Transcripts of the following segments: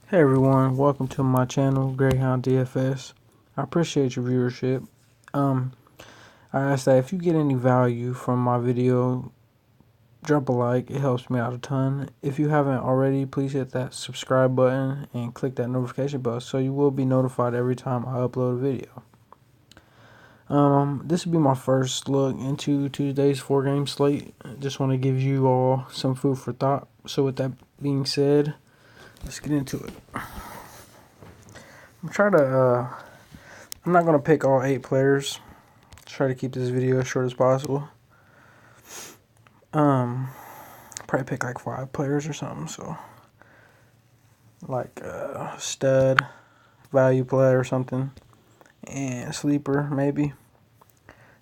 Hey everyone, welcome to my channel, Greyhound DFS. I appreciate your viewership. I ask that if you get any value from my video, drop a like, it helps me out a ton. If you haven't already, please hit that subscribe button and click that notification bell so you will be notified every time I upload a video. This will be my first look into Tuesday's 4-game slate. Just want to give you all some food for thought. So with that being said, let's get into it. I'm not gonna pick all 8 players. Try to keep this video as short as possible. Probably pick like 5 players or something. So, like stud, value play or something, and sleeper maybe.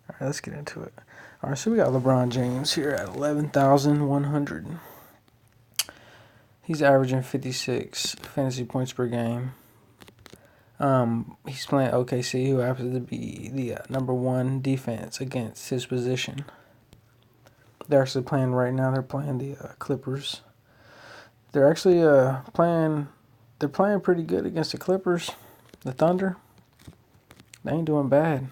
All right, let's get into it. All right, so we got LeBron James here at 11,100. He's averaging 56 fantasy points per game. He's playing OKC, who happens to be the number 1 defense against his position. They're actually playing right now. They're playing the Clippers. They're actually playing. They're playing pretty good against the Clippers. The Thunder. They ain't doing bad.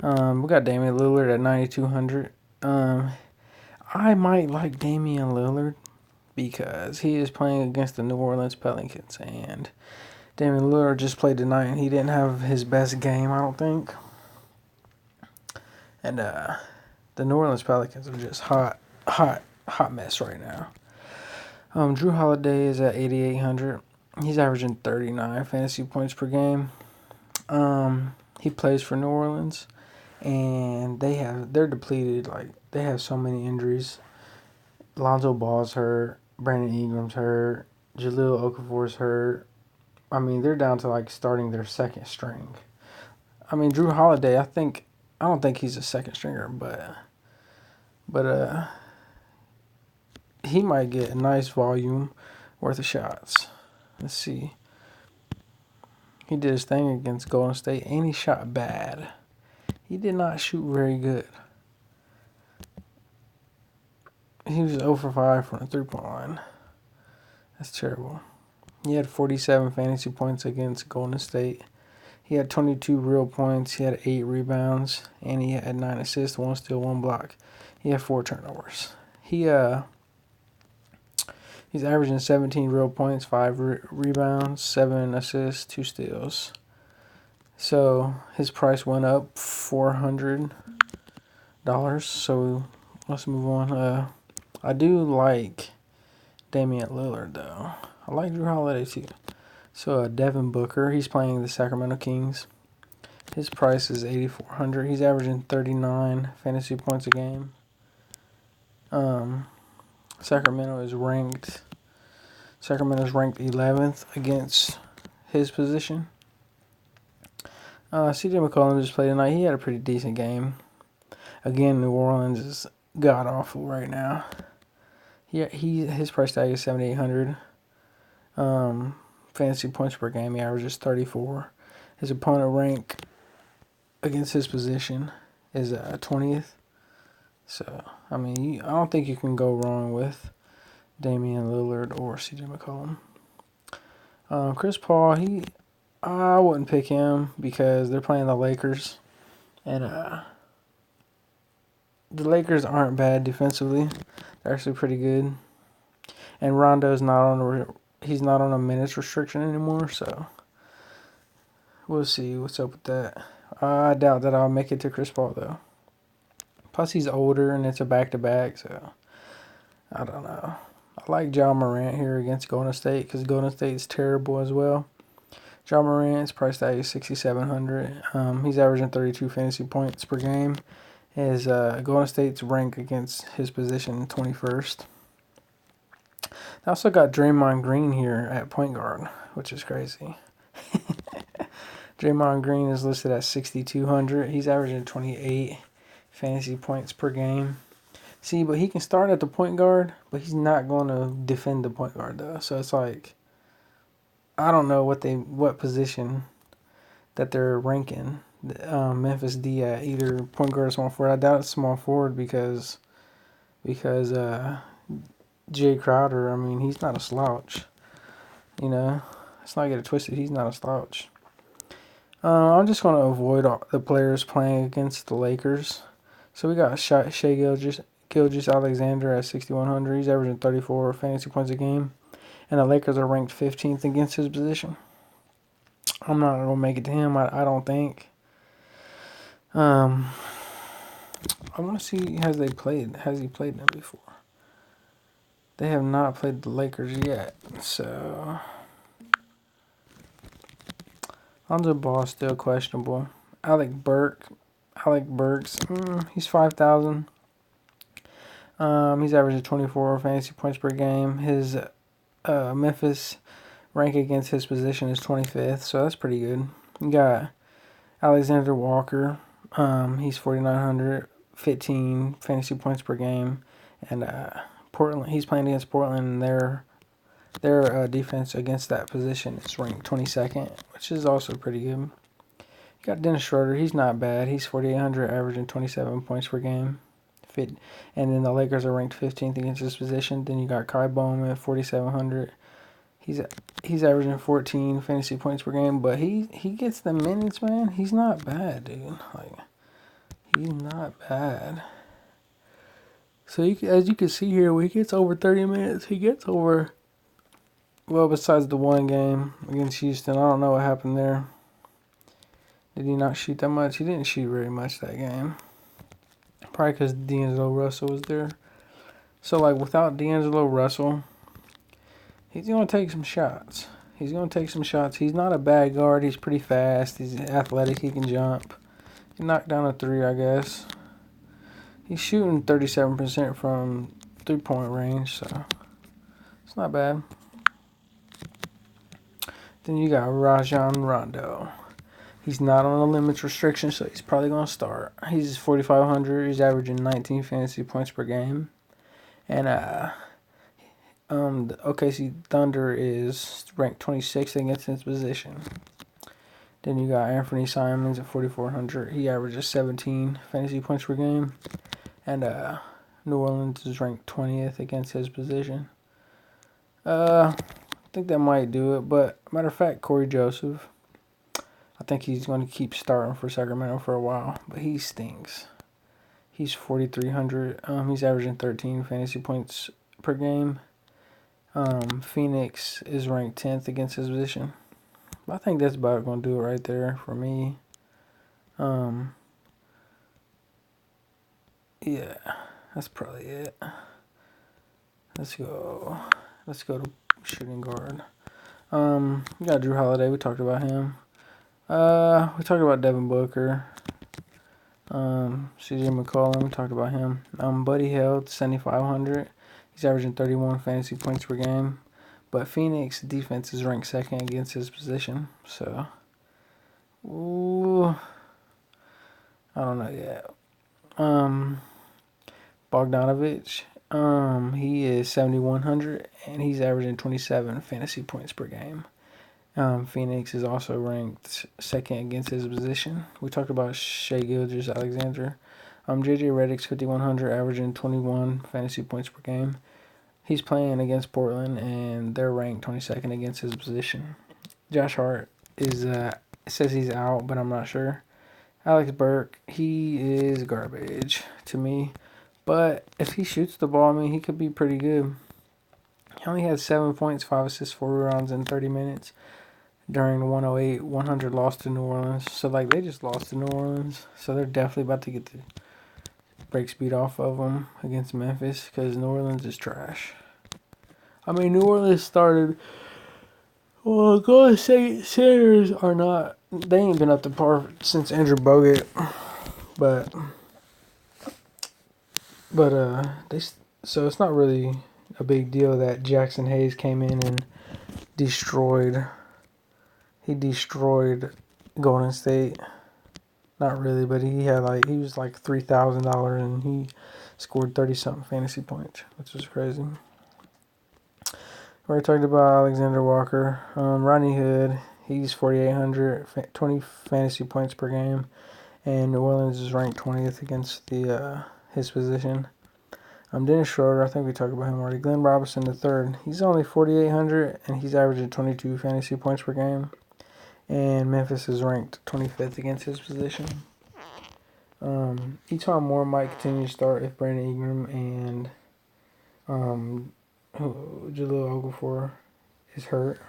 We got Damian Lillard at 9,200. I might like Damian Lillard because he is playing against the New Orleans Pelicans, and Damian Lillard just played tonight, and he didn't have his best game, I don't think. And the New Orleans Pelicans are just hot mess right now. Drew Holiday is at 8,800. He's averaging 39 fantasy points per game. He plays for New Orleans, and they're depleted. Like, they have so many injuries. Lonzo Ball's hurt. Brandon Ingram's hurt. Jahlil Okafor's hurt. I mean, they're down to like starting their second string. I mean, Drew Holiday, I don't think he's a second stringer, but he might get a nice volume worth of shots. Let's see. He did his thing against Golden State, and he shot bad. He did not shoot very good. He was 0 for 5 from the three-point line. That's terrible. He had 47 fantasy points against Golden State. He had 22 real points. He had 8 rebounds, and he had 9 assists, 1 steal, 1 block. He had 4 turnovers. He's averaging 17 real points, 5 rebounds, 7 assists, 2 steals. So his price went up $400. So let's move on. I do like Damian Lillard though. I like Drew Holiday too. So Devin Booker, he's playing the Sacramento Kings. His price is 8,400. He's averaging 39 fantasy points a game. Sacramento's ranked 11th against his position. CJ McCollum just played tonight. He had a pretty decent game. Again, New Orleans is god awful right now. His price tag is 7,800. Fantasy points per game, he averages 34. His opponent rank against his position is 20th. So, I mean, I don't think you can go wrong with Damian Lillard or CJ McCollum. Chris Paul, I wouldn't pick him because they're playing the Lakers, and the Lakers aren't bad defensively. They're actually pretty good. And Rondo's he's not on a minutes restriction anymore, so we'll see what's up with that. I doubt that I'll make it to Chris Paul though. Plus he's older and it's a back-to-back, so I don't know. I like Ja Morant here against Golden State because Golden State is terrible as well. Ja Morant's price tag is 6,700. He's averaging 32 fantasy points per game. His Golden State's rank against his position 21st. I also got Draymond Green here at point guard, which is crazy. Draymond Green is listed at 6,200. He's averaging 28 fantasy points per game. See, but he can start at the point guard, but he's not going to defend the point guard though. So it's like, I don't know what position that they're ranking Memphis D at, either point guard or small forward. I doubt it's small forward because Jay Crowder, I mean, he's not a slouch. You know, let's not get it twisted. He's not a slouch. I'm just going to avoid the players playing against the Lakers. So we got Shai Gilgeous-Alexander at 6,100. He's averaging 34 fantasy points a game. And the Lakers are ranked 15th against his position. I'm not going to make it to him, I don't think. I want to see, has he played them before? They have not played the Lakers yet. So, Lonzo Ball still questionable. Alec Burks, he's 5,000. He's averaging 24 fantasy points per game. His Memphis rank against his position is 25th, so that's pretty good. You got Alexander Walker. He's 4,900, 15 fantasy points per game, and Portland. He's playing against Portland, and their defense against that position is ranked 22nd, which is also pretty good. You got Dennis Schroeder. He's not bad. He's 4,800, averaging 27 points per game. And then the Lakers are ranked 15th against this position. Then you got Kai Bowman at 4,700. He's averaging 14 fantasy points per game, but he gets the minutes, man. He's not bad, dude. Like, he's not bad. So as you can see here, when he gets over 30 minutes, he gets over. Well, besides the one game against Houston, I don't know what happened there. Did he not shoot that much? He didn't shoot very much that game. Probably because D'Angelo Russell was there. So, like, without D'Angelo Russell, he's going to take some shots. He's not a bad guard. He's pretty fast. He's athletic. He can jump. He can knock down a three, I guess. He's shooting 37% from three-point range, so it's not bad. Then you got Rajon Rondo. He's not on a limits restriction, so he's probably going to start. He's 4,500. He's averaging 19 fantasy points per game. And the OKC Thunder is ranked 26th against his position. Then you got Anthony Simons at 4,400. He averages 17 fantasy points per game. And New Orleans is ranked 20th against his position. I think that might do it. But matter of fact, Corey Joseph, I think he's going to keep starting for Sacramento for a while, but he stinks. He's 4,300. He's averaging 13 fantasy points per game. Phoenix is ranked 10th against his position. But I think that's about going to do it right there for me. Yeah, that's probably it. Let's go to shooting guard. We got Drew Holiday. We talked about him. We talked about Devin Booker. CJ McCollum, we talked about him. Buddy Hield, 7,500. He's averaging 31 fantasy points per game. But Phoenix defense is ranked second against his position. So, I don't know yet. Bogdanovich, he is 7,100, and he's averaging 27 fantasy points per game. Phoenix is also ranked second against his position. We talked about Shai Gilgeous-Alexander. JJ Redick's 5,100, averaging 21 fantasy points per game. He's playing against Portland, and they're ranked 22nd against his position. Josh Hart says he's out, but I'm not sure. Alex Burke, he is garbage to me. But if he shoots the ball, I mean, he could be pretty good. He only had 7 points, 5 assists, 4 rebounds in 30 minutes during the 108-100 loss to New Orleans. So, like, they just lost to New Orleans. So, they're definitely about to get the break speed off of them against Memphis because New Orleans is trash. I mean, New Orleans started... Well, Golden State Senators are not... They ain't been up to par since Andrew Bogut. But so it's not really a big deal that Jackson Hayes came in and destroyed Golden State. Not really, but he was like $3,000 and he scored 30-something fantasy points, which is crazy. We already talked about Alexander Walker. Rodney Hood, he's 4,800, 20 fantasy points per game, and New Orleans is ranked 20th against his position. Dennis Schroeder, I think we talked about him already. Glenn Robinson the third. He's only 4,800 and he's averaging 22 fantasy points per game. And Memphis is ranked 25th against his position. Eton Moore might continue to start if Brandon Ingram and Jaleel Okafor is hurt.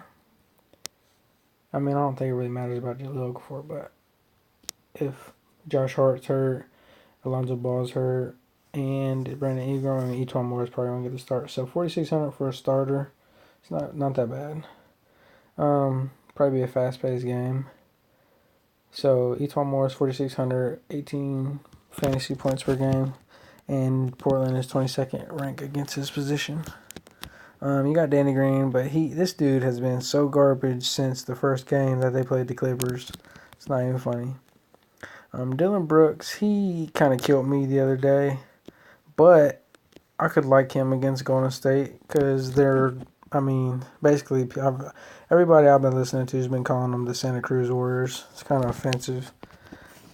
I mean, I don't think it really matters about Jaleel Okafor, but if Josh Hart's hurt, Alonzo Ball's hurt, and Brandon Ingram and Eton Moore is probably going to get the start. So 4,600 for a starter. It's not that bad. Probably be a fast-paced game. So Eton Moore is 4,600, 18 fantasy points per game, and Portland is 22nd ranked against his position. You got Danny Green, but this dude has been so garbage since the first game that they played the Clippers. It's not even funny. Dylan Brooks, he kind of killed me the other day, but I could like him against Golden State because basically everybody I've been listening to has been calling them the Santa Cruz Warriors. It's kind of offensive.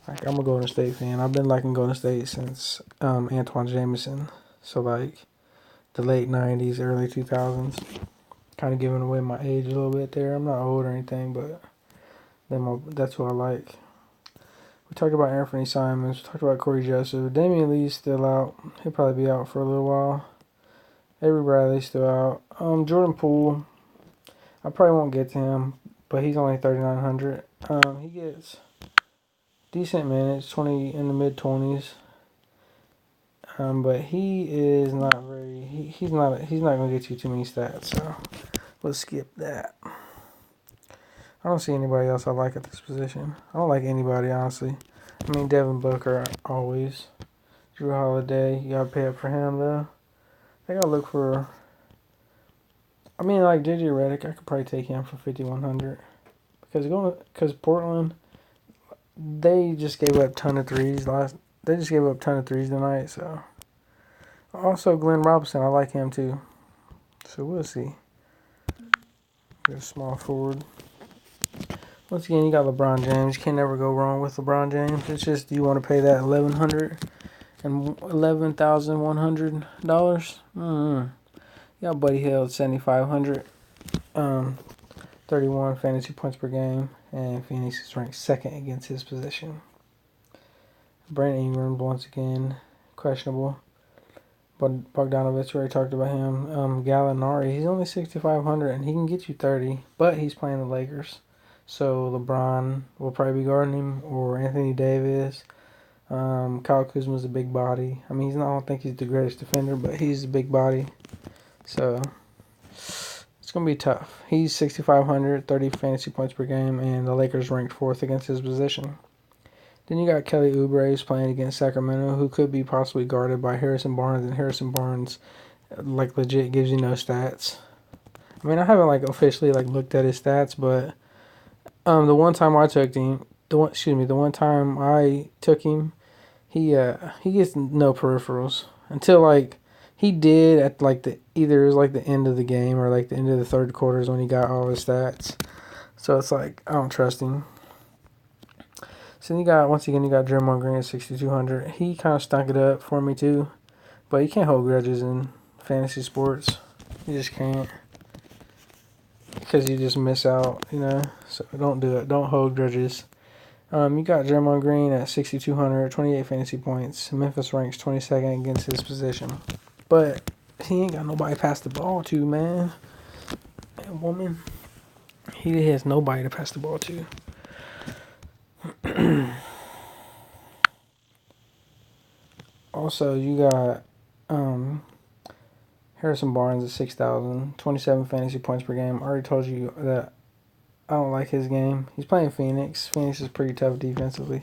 Like, I'm a Golden State fan. I've been liking Golden State since Antoine Jameson. So, the late 90s, early 2000s. Kind of giving away my age a little bit there. I'm not old or anything, but that's what I like. We talked about Anthony Simons. We talked about Corey Joseph. Damian Lee's still out. He'll probably be out for a little while. Avery Bradley's still out. Jordan Poole, I probably won't get to him, but he's only 3,900. He gets decent minutes, 20 in the mid-20s. But he is not very. He's not going to get you too many stats. So let's skip that. I don't see anybody else I like at this position. I don't like anybody, honestly. I mean, Devin Booker always. Drew Holiday, you gotta pay up for him though. I gotta look for. I mean, like JJ Redick, I could probably take him for 5,100 because Portland, they just gave up a ton of threes tonight. So also Glenn Robinson, I like him too. So we'll see. Get a small forward. Once again, you got LeBron James. You can never go wrong with LeBron James. It's just, do you want to pay that $11,100? You got Buddy Hield, 7,500. 31 fantasy points per game, and Phoenix is ranked second against his position. Brandon Ingram, once again, questionable. But Bogdanovich, we already talked about him. Gallinari, he's only 6,500, and he can get you 30, but he's playing the Lakers. So LeBron will probably be guarding him, or Anthony Davis. Kyle Kuzma's a big body. I mean, I don't think he's the greatest defender, but he's a big body. So it's going to be tough. He's 6,500, 30 fantasy points per game, and the Lakers ranked fourth against his position. Then you got Kelly Oubre who's playing against Sacramento, who could be possibly guarded by Harrison Barnes, and Harrison Barnes, legit gives you no stats. I mean, I haven't, officially, looked at his stats, but the one time I took him, he gets no peripherals until, he did at, either it was, the end of the game or, the end of the third quarter is when he got all his stats. So it's I don't trust him. So you got Draymond Green at 6,200. He kind of stunk it up for me too, but you can't hold grudges in fantasy sports. You just can't, because you just miss out, So don't do it. Don't hold grudges. You got Draymond Green at 6,200, 28 fantasy points. Memphis ranks 22nd against his position, but he ain't got nobody to pass the ball to, man. That woman, he has nobody to pass the ball to. Also, you got Harrison Barnes at 6,000, 27 fantasy points per game. I already told you that I don't like his game. He's playing Phoenix. Phoenix is pretty tough defensively.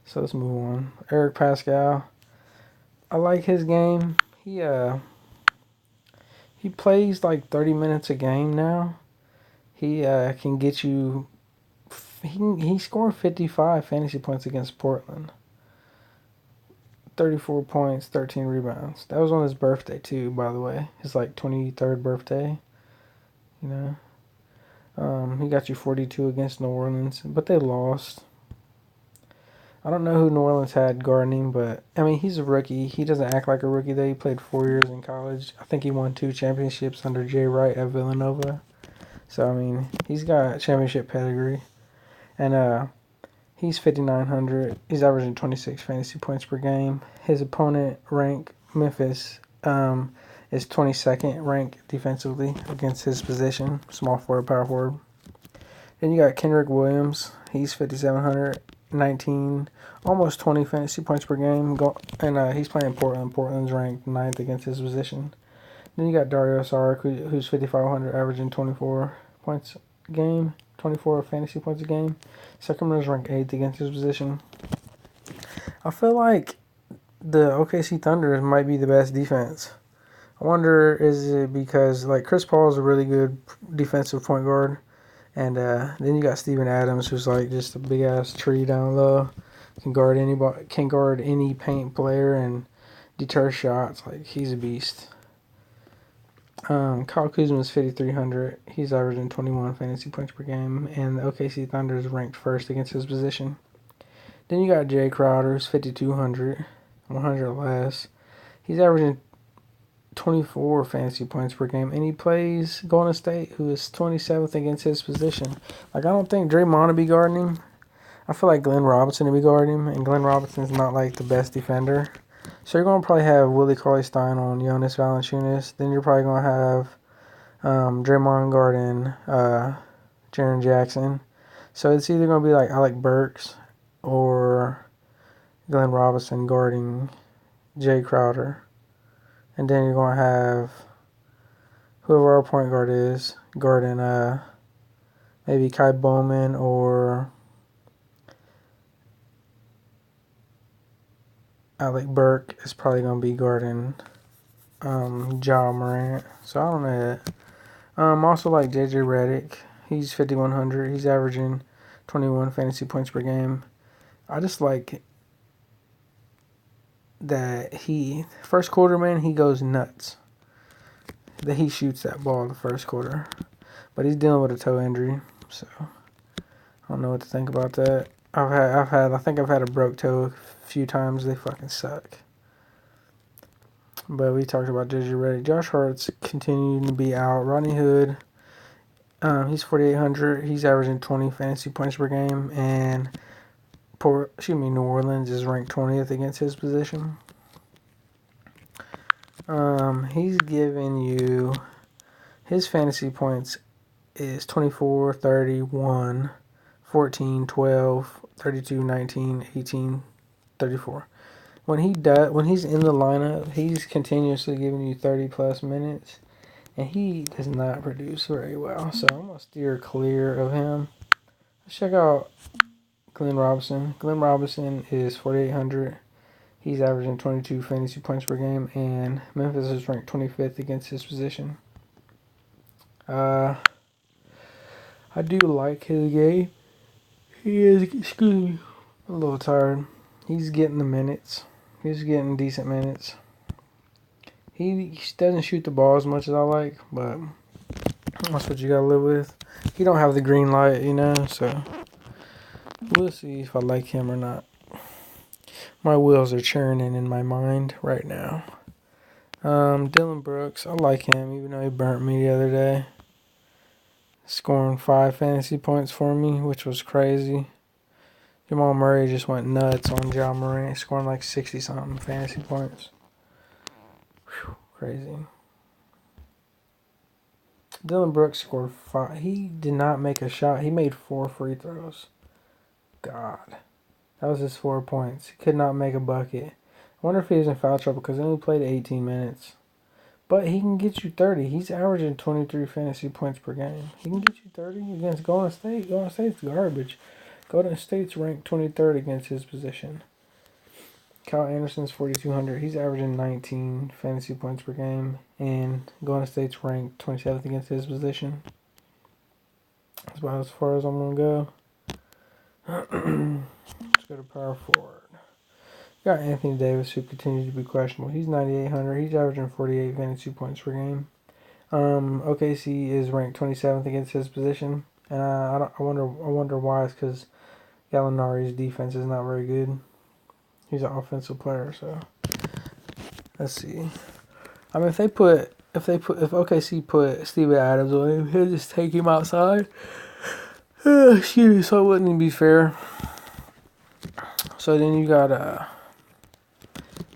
So let's move on. Eric Pascal, I like his game. He plays 30 minutes a game now. He can get you. He scored 55 fantasy points against Portland. 34 points, 13 rebounds. That was on his birthday too, by the way. His 23rd birthday. He got you 42 against New Orleans, but they lost. I don't know who New Orleans had guarding, but I mean he's a rookie. He doesn't act like a rookie though. He played 4 years in college. I think he won 2 championships under Jay Wright at Villanova. So I mean he's got championship pedigree, and he's 5,900. He's averaging 26 fantasy points per game. His opponent rank Memphis is 22nd ranked defensively against his position, small forward, power forward. Then you got Kendrick Williams. He's 5,700, 19, almost 20 fantasy points per game. And he's playing Portland. Portland's ranked 9th against his position. Then you got Dario Saric, who's 5,500, averaging 24 points a game, 24 fantasy points a game. Sacramento's ranked 8th against his position. I feel like the OKC Thunder might be the best defense. I wonder, is it because like Chris Paul is a really good defensive point guard, and then you got Steven Adams, who's like just a big ass tree down low, can guard any paint player and deter shots. Like he's a beast. Kyle Kuzma is 5,300. He's averaging 21 fantasy points per game, and the OKC Thunder is ranked first against his position. Then you got Jay Crowder, who's 5,200, 100 less. He's averaging 24 fantasy points per game, and he plays Golden State, who is 27th against his position. Like, I don't think Draymond will be guarding him. I feel like Glenn Robinson will be guarding him, and Glenn Robinson's not, like, the best defender. So you're going to probably have Willie Cauley-Stein on Jonas Valanciunas. Then you're probably going to have Draymond guarding Jaren Jackson. So it's either going to be, like, Alec Burks or Glenn Robinson guarding Jay Crowder. And then you're going to have whoever our point guard is guarding maybe Kai Bowman or Alec Burke is probably going to be guarding Ja Morant. So I don't know that. Also like JJ Redick. He's 5,100. He's averaging 21 fantasy points per game. I just like that first quarter, man, he goes nuts. That he shoots that ball in the first quarter. But he's dealing with a toe injury, so I don't know what to think about that. I think I've had a broke toe a few times. They fucking suck. But we talked about JJ Redick. Josh Hart's continuing to be out. Rodney Hood, he's 4,800. He's averaging 20 fantasy points per game, and New Orleans is ranked 20th against his position. He's giving you his fantasy points is 24, 31, 14, 12, 32, 19, 18, 34. When he's in the lineup, he's continuously giving you 30 plus minutes, and he does not produce very well. So I'm gonna steer clear of him. Let's check out Glenn Robinson. Glenn Robinson is 4,800. He's averaging 22 fantasy points per game, and Memphis is ranked 25th against his position. I do like his game. He is, excuse me, a little tired. He's getting the minutes. He's getting decent minutes. He doesn't shoot the ball as much as I like, but that's what you gotta live with. He don't have the green light, so we'll see if I like him or not. My wheels are churning in my mind right now. Dylan Brooks, I like him, even though he burnt me the other day. Scoring 5 fantasy points for me, which was crazy. Jamal Murray just went nuts on Ja Morant, scoring like 60-something fantasy points. Whew, crazy. Dylan Brooks scored 5. He did not make a shot. He made 4 free throws. God. That was his 4 points. He could not make a bucket. I wonder if he was in foul trouble because he only played 18 minutes. But he can get you 30. He's averaging 23 fantasy points per game. He can get you 30 against Golden State. Golden State's garbage. Golden State's ranked 23rd against his position. Kyle Anderson's 4,200. He's averaging 19 fantasy points per game. And Golden State's ranked 27th against his position. That's about as far as I'm going to go. Let's go to power forward. Got Anthony Davis, who continues to be questionable. He's 9,800. He's averaging 48 fantasy points per game. OKC is ranked 27th against his position, and I wonder why. It's because Gallinari's defense is not very good. He's an offensive player, so let's see. I mean, if OKC put Steven Adams on him, he'll just take him outside. Excuse me, so it wouldn't be fair. So then you got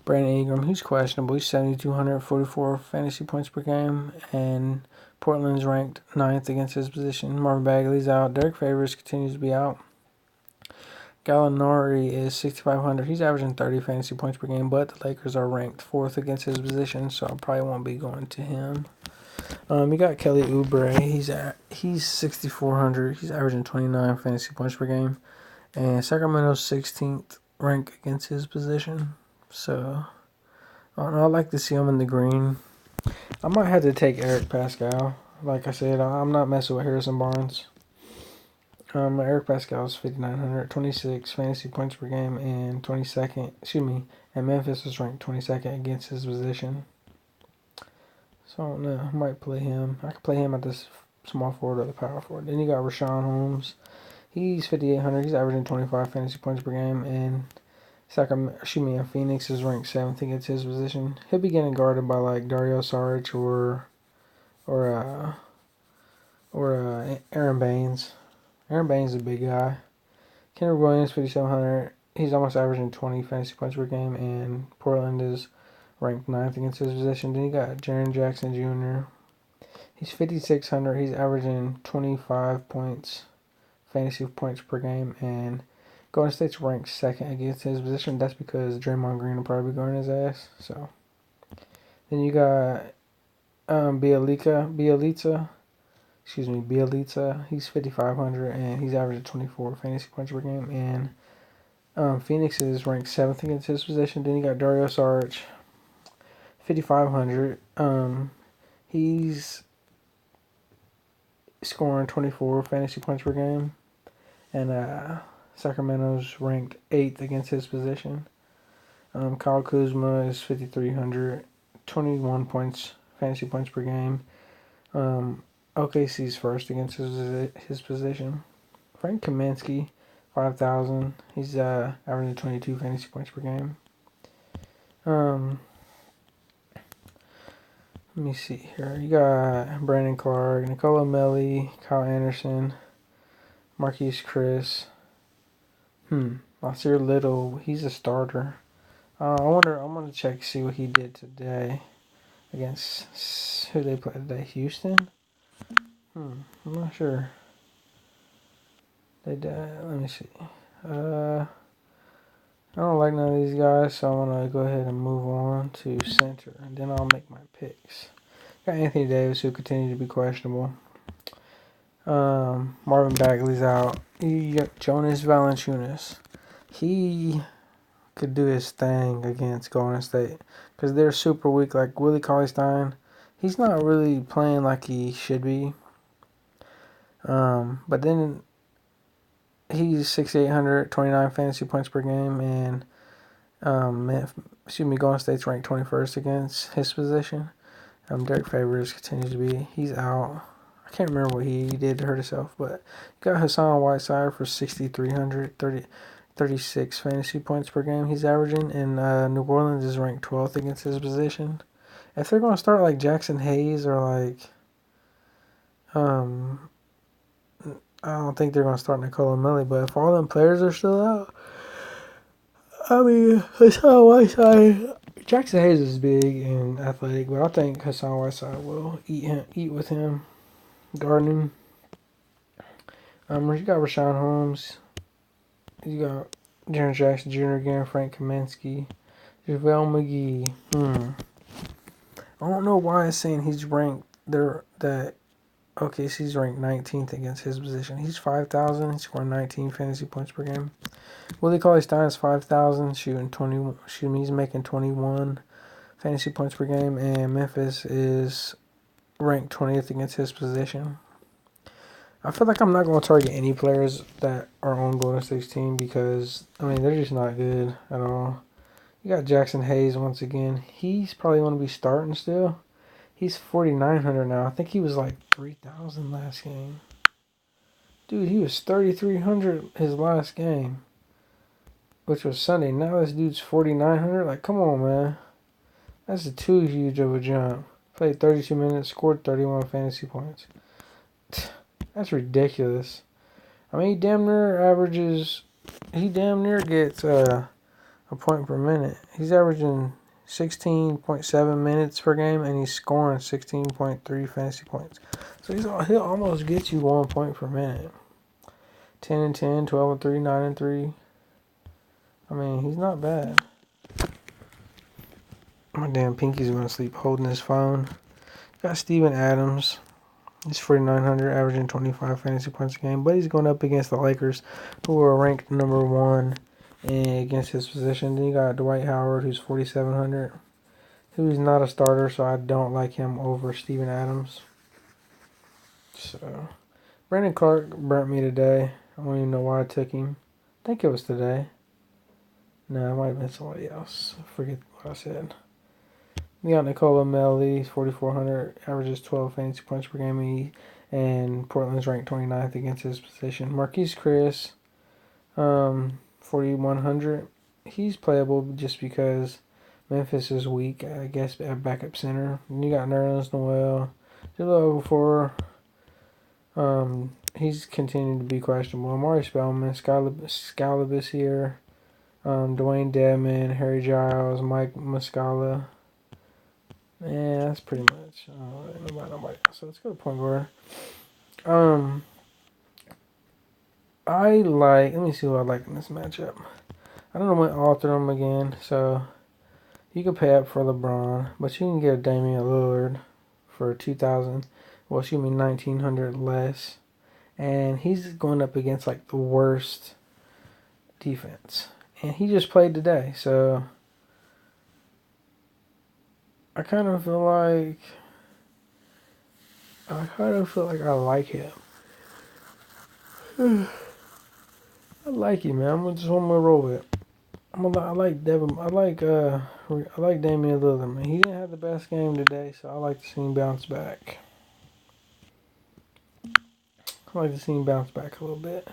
Brandon Ingram. He's questionable. He's 7,244 fantasy points per game, and Portland's ranked 9th against his position. Marvin Bagley's out. Derek Favors continues to be out. Gallinari is 6,500. He's averaging 30 fantasy points per game, but the Lakers are ranked 4th against his position, so I probably won't be going to him. You got Kelly Oubre. He's 6,400. He's averaging 29 fantasy points per game, and Sacramento's 16th rank against his position. So I don't know. I'd like to see him in the green. I might have to take Eric Pascal. Like I said, I'm not messing with Harrison Barnes. Eric Pascal's 5,900, 26 fantasy points per game, and 22nd. And Memphis was ranked 22nd against his position. So I don't know. I might play him. I could play him at this small forward or the power forward. Then you got Rashawn Holmes. He's 5,800. He's averaging 25 fantasy points per game, and Phoenix is ranked 7th against his position. He'll be getting guarded by like Dario Saric or Aaron Baines. Aaron Baines is a big guy. Kendrick Williams, 5,700. He's almost averaging 20 fantasy points per game, and Portland is ranked 9th against his position. Then you got Jaren Jackson Jr. He's 5,600. He's averaging 25 fantasy points per game, and Golden State's ranked 2nd against his position. That's because Draymond Green will probably be guarding his ass. So then you got Bielitsa. He's 5,500, and he's averaging 24 fantasy points per game. And Phoenix is ranked 7th against his position. Then you got Dario Saric, 5,500. He's scoring 24 fantasy points per game, and Sacramento's ranked 8th against his position. Kyle Kuzma is 5,300, 21 fantasy points per game. OKC's 1st against his position. Frank Kaminsky, 5,000. He's averaging 22 fantasy points per game. Let me see here. You got Brandon Clark, Nicola Melli, Kyle Anderson, Marquise Chris. Nasir Little. He's a starter. I'm gonna check to see what he did today against who they played today. Houston. I'm not sure. Let me see. I don't like none of these guys, so I'm gonna go ahead and move on to center, and then I'll make my picks. Got Anthony Davis, who continues to be questionable. Marvin Bagley's out. You got Jonas Valanciunas. He could do his thing against Golden State because they're super weak. Like Willie Cauley-Stein, he's not really playing like he should be. But then he's 6,800, 29 fantasy points per game, and Golden State's ranked 21st against his position. Derek Favors continues to be. He's out. I can't remember what he did to hurt himself, but you got Hassan Whiteside for 6,300, 36 fantasy points per game he's averaging, and New Orleans is ranked 12th against his position. If they're going to start like Jackson Hayes or like, I don't think they're going to start Nicola Melli, but if all them players are still out, I mean, Hassan Whiteside, Jackson Hayes is big and athletic, but I think Hassan Whiteside will eat with him, gardening. You got Rashawn Holmes. You got Jaren Jackson Jr. again, Frank Kaminsky, JaVale McGee. I don't know why it's saying he's ranked there. That OKC's ranked 19th against his position. He's 5,000. He's scoring 19 fantasy points per game. Willie Cauley-Stein is 5,000, he's making 21 fantasy points per game, and Memphis is ranked 20th against his position. I feel like I'm not going to target any players that are on Golden State's team because, I mean, they're just not good at all. You got Jackson Hayes once again. He's probably going to be starting still. He's 4,900 now. I think he was like 3,000 last game. Dude, he was 3,300 his last game, which was Sunday. Now this dude's 4,900. Like, come on, man. That's too huge of a jump. Played 32 minutes, scored 31 fantasy points. That's ridiculous. I mean, he damn near gets a point per minute. He's averaging 16.7 minutes per game, and he's scoring 16.3 fantasy points. So he'll almost get you 1 point per minute. 10 and 10, 12 and 3, 9 and 3. I mean, he's not bad. My damn pinky's going to sleep holding his phone. Got Steven Adams. He's 4,900, averaging 25 fantasy points a game. But he's going up against the Lakers, who are ranked number 1 against his position. Then you got Dwight Howard, who's 4,700. Who's not a starter, so I don't like him over Steven Adams. So, Brandon Clark burnt me today. I don't even know why I took him. I think it was today. No, it might have been somebody else. I forget what I said. We got Nicola Melli, 4,400, averages 12 fantasy points per game, and Portland's ranked 29th against his position. Marquise Chris, 4,100. He's playable just because Memphis is weak, I guess, at backup center. And you got Nerlens Noel, Okafor. He's continuing to be questionable. Amari Spellman, Scalabus here, Dwayne Dedman, Harry Giles, Mike Muscala. Yeah, that's pretty much. Nobody else. So let's go to point guard. Let me see who I like in this matchup. I don't know what alter them again, so you can pay up for LeBron, but you can get Damian Lillard for 1,900 less, and he's going up against like the worst defense, and he just played today, so I kind of feel like I like him. I like him, man. I'm just one more roll with it. I like Devin. I like Damian Lillard, man. He didn't have the best game today, so I like to see him bounce back. I like to see him bounce back a little bit.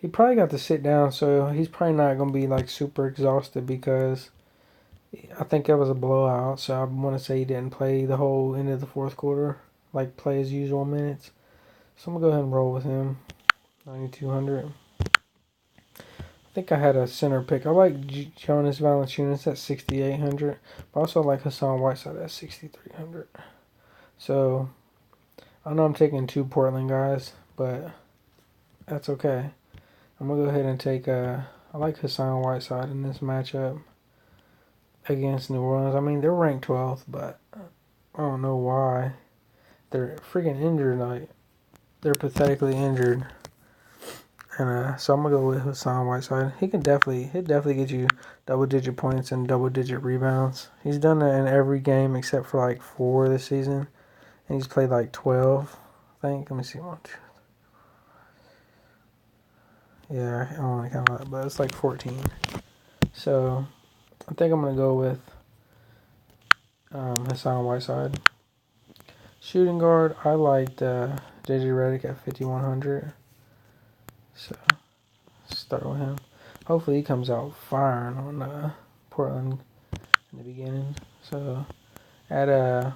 He probably got to sit down, so he's probably not going to be like super exhausted because I think that was a blowout. So I want to say he didn't play the whole end of the fourth quarter, like play his usual minutes. So I'm going to go ahead and roll with him. 9,200. I think I had a center pick. I like Jonas Valanciunas at 6,800. But I also like Hassan Whiteside at 6,300. So I know I'm taking 2 Portland guys, but that's okay. I'm going to go ahead and take I like Hassan Whiteside in this matchup against New Orleans. I mean, they're ranked 12th, but I don't know why. They're freaking injured. Like, they're pathetically injured. And so I'm going to go with Hassan Whiteside. He'll definitely get you double-digit points and double-digit rebounds. He's done that in every game except for like 4 this season. And he's played like 12, I think. Let me see. 1, 2. Yeah, I don't want to count that, but it's like 14. So I think I'm going to go with Hassan Whiteside. Shooting guard, I liked J.J. Redick at 5,100. So start with him. Hopefully he comes out firing on Portland in the beginning. So at a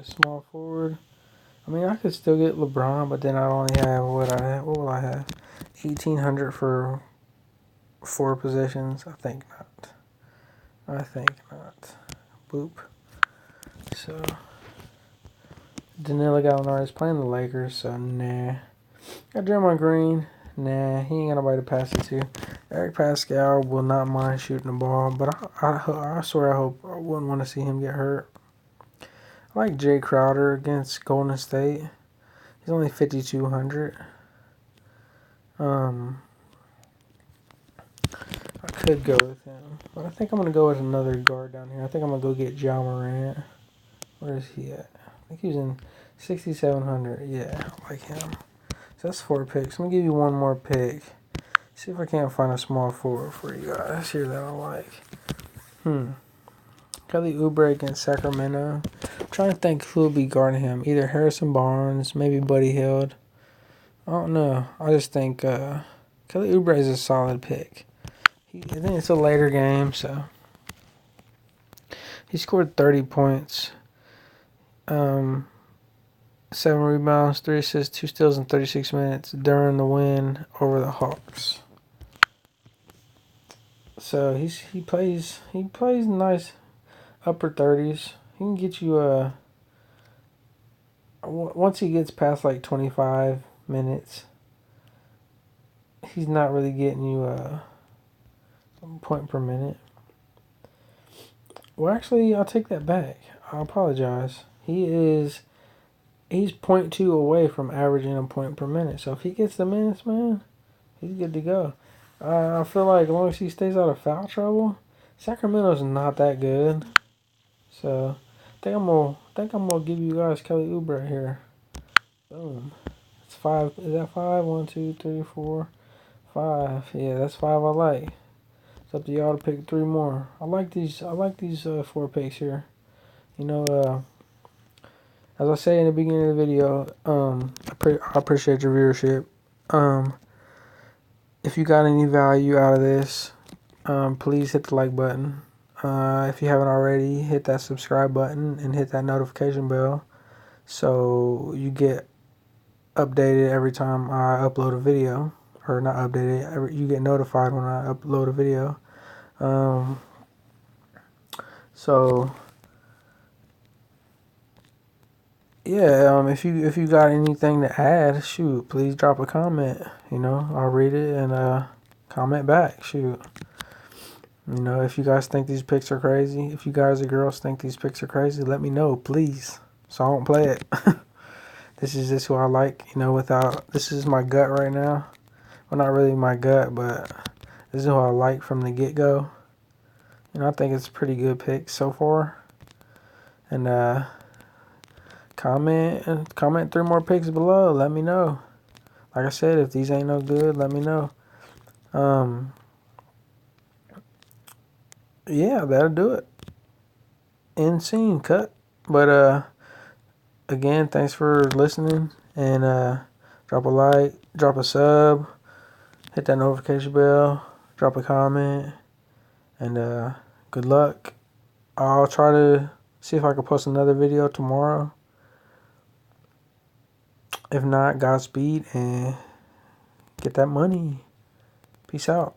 small forward, I mean I could still get LeBron, but then I only have what will I have? 1,800 for 4 positions. I think not. Boop. So Danilo Gallinari is playing the Lakers, so nah. Got Draymond Green. Nah, he ain't got nobody to pass it to. Eric Pascal will not mind shooting the ball, but I swear I wouldn't want to see him get hurt. I like Jay Crowder against Golden State. He's only 5,200. I could go with him, but I think I'm going to go with another guard down here. I think I'm going to go get Ja Morant. Where is he at? I think he's in 6,700. Yeah, I like him. So that's 4 picks. I'm going to give you one more pick. See if I can't find a small forward for you guys here that I like. Kelly Oubre against Sacramento. trying to think who will be guarding him. Either Harrison Barnes, maybe Buddy Hield. I don't know. I just think Kelly Oubre is a solid pick. I think it's a later game, so he scored 30 points, 7 rebounds, 3 assists, 2 steals in 36 minutes during the win over the Hawks. So he plays nice upper 30s. He can get you once he gets past like 25 minutes, he's not really getting you a point per minute. Well, actually, I'll take that back. I apologize. He's 0.2 away from averaging a point per minute. So if he gets the minutes, man, he's good to go. I feel like as long as he stays out of foul trouble, Sacramento's not that good. So I think I'm gonna give you guys Kelly Oubre here. Boom. It's 5. Is that 5? 1, 2, 3, 4, 5. Yeah, that's 5 I like. It's up to y'all to pick 3 more. I like these 4 picks here. You know, as I say in the beginning of the video, I appreciate your viewership. If you got any value out of this, please hit the like button. If you haven't already, hit that subscribe button and hit that notification bell so you get updated every time I upload a video. Or not updated, you get notified when I upload a video. So yeah, if you got anything to add, shoot, please drop a comment. You know, I'll read it and comment back. Shoot. You know, if you guys think these picks are crazy, if you guys or girls think these picks are crazy, let me know, please, so I won't play it. This is just who I like, you know, this is my gut right now. Well, not really my gut, but this is who I like from the get-go. You know, I think it's a pretty good pick so far. And comment 3 more picks below. Let me know. Like I said, if these ain't no good, let me know. Yeah, that'll do it. End scene, cut. But again, thanks for listening, and drop a like, drop a sub, hit that notification bell, drop a comment, and good luck. I'll try to see if I can post another video tomorrow. If not, Godspeed and get that money. Peace out.